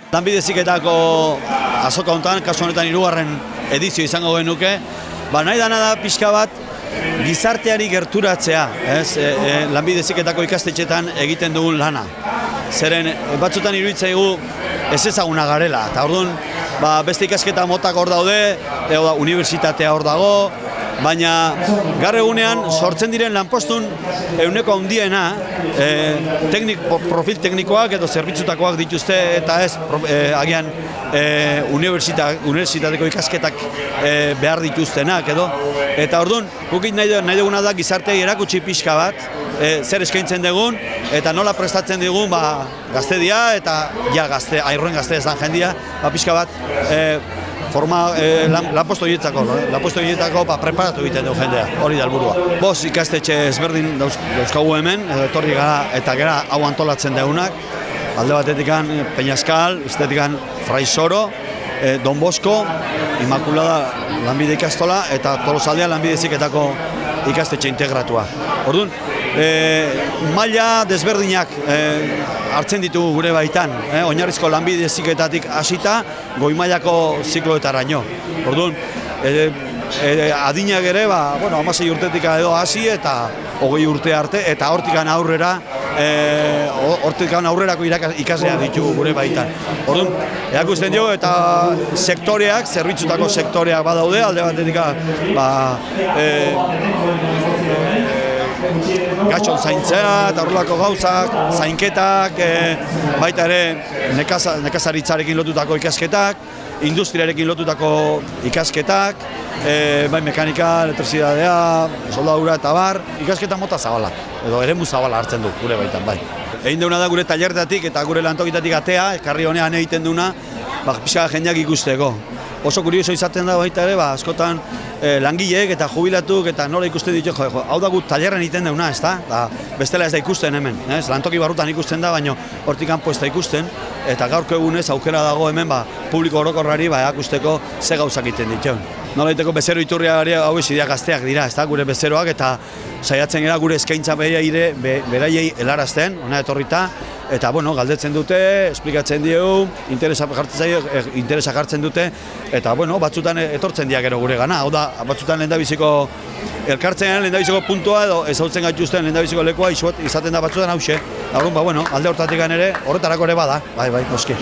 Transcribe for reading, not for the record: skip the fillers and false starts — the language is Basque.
Lanbide Heziketako azoka honetan, kasu honetan 3. edizio izango genuke, nahi dana da pixka bat gizarteari gerturatzea, Lanbide Heziketako ikastetxetan egiten dugun lana. Zeren batzutan iruditzaigu ez ezaguna garela, eta orduan beste ikasketa motak hor daude, unibertsitatea hor dago, baina gaur egunean sortzen diren lanpostun ehuneko handiena profil teknikoak edo zerbitzutakoak dituzte eta ez agian unibertsitateko ikasketak behar dituztenak edo. Eta orduan, guk nahi duguna da gizarteei erakutsi pixka bat, zer eskaintzen dugun eta nola prestatzen digun gaztedia eta airroen gazte ezan jendia, pixka bat lanpostu horietako preparatu egiten dugu jendea, hori da helburua. 5 ikastetxe ezberdin dauzkagu hemen, etorri gara eta gera hau antolatzen dugunak, alde batetikan Peñascal, bestetikan Fray Soro, Don Bosco, Inmaculada Lanbide ikastola eta Tolosaldean Lanbide Heziketako ikastetxe integratua. Orduan, maila desberdinak hartzen ditugu gure baitan, oinarrizko Lanbide Heziketatik hasita goi mailako zikloetaraino. Orduan, adinak ere, 16 urtetik edo hasi eta 20 urte arte, eta hortikan aurrerako ikasleak ditugu gure baitan. Orduan, erakusten dugu eta sektoreak, zerbitzutako sektoreak badaude, alde batetik gatxon zaintzea eta horrelako gauzak, zainketak, baita ere nekazaritzarekin lotutako ikasketak, industriarekin lotutako ikasketak, bai mekanika, elektrizidadea, soldadura eta bar, ikasketa mota zabala, edo eremu zabala hartzen du gure baitan, bai. Egin duguna da gure talertatik eta gure lantokitatik atea, ekarri honean egiten duguna, pixka jendeak ikusteko. Oso kurioso izaten da baita ere, askotan langileek eta jubilatuk eta nola ikusten ditu, hau da gut talerren egiten duguna, ez da? Bestela ez da ikusten hemen, lantoki barrutan ikusten da, baina hortik kanpo ez da ikusten, eta gaurko egunez aukera dago hemen publiko orokorrari erakusteko ze gauzak egiten ditu. Nola egiteko bezero iturriari hau izideak gazteak dira, ez da, gure bezeroak eta saiatzen gara gure eskaintza beraiei helarazten, hona etorrita, eta, galdetzen dute, esplikatzen diegu, interesak hartzen dute, eta, batzutan etortzen diak gero gure gana, hau da, batzutan lehendabiziko elkartzen, lehendabiziko puntua edo ezautzen gaituzten lehendabiziko lekua izaten da batzutan hause, alde hortatik ere, horretarako ere bada, bai, noski.